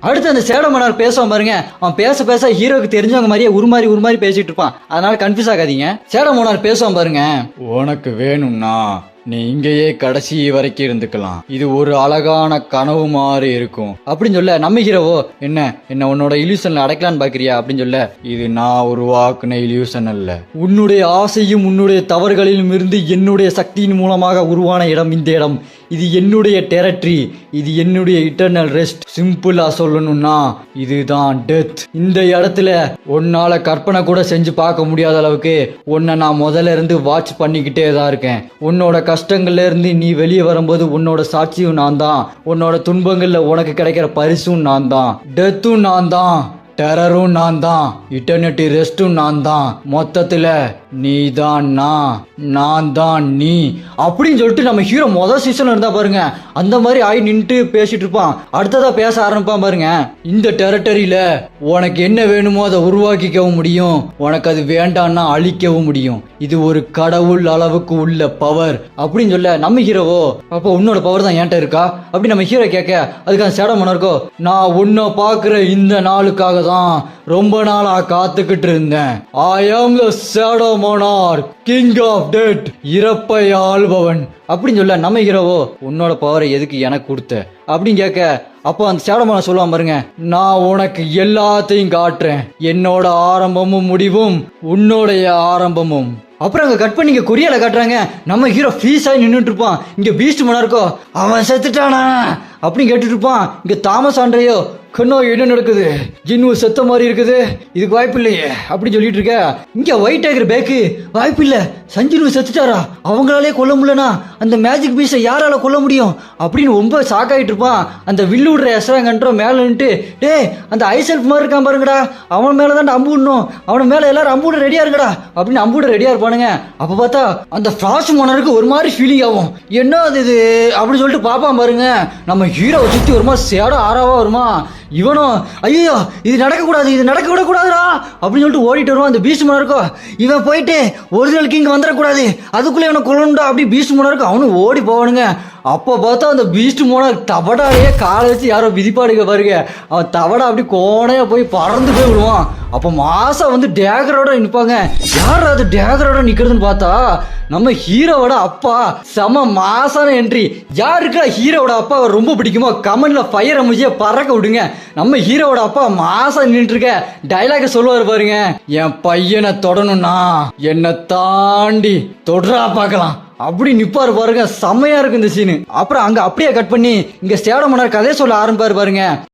அடுத்து அந்த சேட மன்னர் பேசுவான் பாருங்க, அவன் பேச பேச ஹீரோக்கு தெரிஞ்சவங்க மாதிரியே உருமாறி பேசிட்டு இருப்பான். அதனால கன்ஃபியூஸ் ஆகாதீங்க. சேட மன்னர் பேசுவான் பாருங்க, உனக்கு வேணும்னா நீ இங்கேயே கடைசி வரைக்கும் இருந்துக்கலாம், இது ஒரு அழகான கனவு மாதிரி இருக்கும் அப்படின்னு சொல்ல, நம்ம ஹீரோவோ என்ன உன்னோட இல்யூஷன்ல அடைக்கலான்னு பாக்குறியா அப்படின்னு சொல்ல, இது நான் உருவாக்குன இல்யூஷன் அல்ல, உன்னுடைய ஆசையும் உன்னுடைய தவறுகளிலும் இருந்து என்னுடைய சக்தியின் மூலமாக உருவான இடம் இந்த இடம், இது என்னுடைய டெரிட்டரி, இது என்னுடைய இட்டர்னல் ரெஸ்ட். சிம்பிளா சொல்லணும்னா இதுதான் டெத். இந்த இடத்துல உன்னால கற்பனை கூட செஞ்சு பார்க்க முடியாத அளவுக்கு உன்னை நான் முதல்ல இருந்து வாட்ச் பண்ணிக்கிட்டே தான் இருக்கேன். உன்னோட கஷ்டங்கள்ல இருந்து நீ வெளியே வரும்போது உன்னோட சாட்சியும் நான் தான், உன்னோட துன்பங்கள்ல உனக்கு கிடைக்கிற பரிசும் நான் தான், டெத்தும் நான் தான், டெரரும் நான் தான், இட்டர்னிட்டி ரெஸ்டும் நான் தான், மொத்தத்துல நீ தான் நான் தான் நீ அப்படின்னு சொல்லிட்டு நம்ம ஹீரோ முதல் சீசன்ல இருந்தா பாருங்க, அந்த மாதிரி ஆகி நின்றுட்டு பேசிட்டு இருப்பான். அடுத்ததா பேச ஆரம்பிப்பான் பாருங்க, இந்த டெரிட்டரியில உனக்கு என்ன வேணுமோ அதை உருவாக்கிக்கவும் முடியும், உனக்கு அது வேண்டாம்னா அழிக்கவும் முடியும், இது ஒரு கடவுள் அளவுக்கு உள்ள பவர் அப்படின்னு சொல்ல, நம்ம ஹீரோவோ அப்போ உன்னோட பவர் தான் என்கிட்ட இருக்கா அப்படின்னு நம்ம ஹீரோ கேட்க, அதுக்கு அந்த சேட மன்னருக்கோ, நான் உன்னை பாக்குற இந்த நாளுக்காக தான் ரொம்ப நாளா காத்துக்கிட்டு இருந்தேன். I am the shadow monarch, king of death, இறப்பை ஆள்பவன் அப்படின்னு சொல்ல, நம்ம ஹீரோவோ உன்னோட பவரை எதுக்கு எனக்கு கொடுத்த அப்படின்னு கேட்க, அப்போ அந்த ஷேடோ மோனார்க் சொல்லுவான் பாருங்க, நான் உனக்கு எல்லாத்தையும் காட்டுறேன், என்னோட ஆரம்பமும் முடிவும் உன்னோடைய ஆரம்பமும். அப்புறம் அங்க கட் பண்ணி இங்க கொரியால காட்டுறாங்க, நம்ம ஹீரோ ஃபீஸ் ஆகி நின்றுட்டு இருப்பான். இங்க பீஸ்ட் மன்னருக்கோ அவன் செத்துட்டானா அப்படின்னு கேட்டுட்டு இருப்பான். இங்க தாமஸ் ஆண்ட்ரேயோ, கண்ணோ என்ன நடக்குது, ஜின்னு செத்த மாதிரி இருக்குது, இதுக்கு வாய்ப்பு இல்லையே அப்படின்னு சொல்லிட்டு இருக்க. இங்க ஒயிட் டைகர் பேக்கு, வாய்ப்பு இல்ல, சஞ்சினு செத்துட்டாரா, அவங்களாலே கொல்ல முடியலனா அந்த மேஜிக் பீஸை யாரால கொல்ல முடியும் அப்படின்னு ரொம்ப ஷாக் ஆகிட்டு இருப்பான். அந்த வில்லு விடுற எஸ்ராங்கன்றோ மேல நின்றுட்டு, டே அந்த ஐசெல்ஃப் மாதிரி இருக்கான் பாருங்கடா, அவன் மேலதான் அம்பு விடணும், அவன மேல எல்லாரும் அம்பு விட ரெடியா இருக்கடா அப்படின்னு அம்பு விட ரெடியா இருப்பானுங்க. அப்ப பார்த்தா அந்த ஃபிளாஷ் மோனருக்கு ஒரு மாதிரி ஃபீலிங் ஆகும், என்ன அது இது அப்படின்னு சொல்லிட்டு பாப்பான் பாருங்க. நம்ம ஹீரோவை சுத்தி ஒரு மாதிரி சேட ஆறாவா வருமா, இவனும் ஐயோ இது நடக்க கூடாது, இது நடக்க விடக்கூடாதுடா அப்படின்னு சொல்லிட்டு ஓடிட்டு வருவான். அந்த பீஸ்ட் மன்னருக்கோ, இவன் போயிட்டு ஒரிஜினல் கிங் வந்துடக்கூடாது, அதுக்குள்ளே இவனை கொல்லணும்டா அப்படி பீஸ்ட் மன்னருக்கு அவனு ஓடி போவானுங்க. அப்போ பார்த்தா அந்த பீஸ்ட் மோனார்க் தவடாலேயே காலை வச்சு யாரோ விதிப்பாடுங்க பாருங்க, அவன் தவடா அப்படி கோணையா போய் பறந்து போய் விடுவான். அப்போ மாசா வந்து டேகரோட நிற்பாங்க. யார் அது டேகரோட நிக்கிறதுன்னு பார்த்தா நம்ம ஹீரோவோட அப்பா. செம மாசான என்ட்ரி. யாருக்கு ஹீரோவோட அப்பா ரொம்ப பிடிக்குமோ கமெண்ட்ல ஃபயர் எமோஜியை பறக்க விடுங்க. நம்ம ஹீரோவோட அப்பா மாசா நின்றுட்டு இருக்க டைலாக சொல்லுவாரு பாருங்க, என் பையனை தொடணும்னா என்னை தாண்டி தொடரா பார்க்கலாம் அப்படி நிப்பாரு பாருங்க. செம்மையா இருக்கு இந்த சீனு. அப்புறம் அங்க அப்படியே கட் பண்ணி இங்க சேட மன்னர் கதையை சொல்ல ஆரம்பிப்பாரு பாருங்க.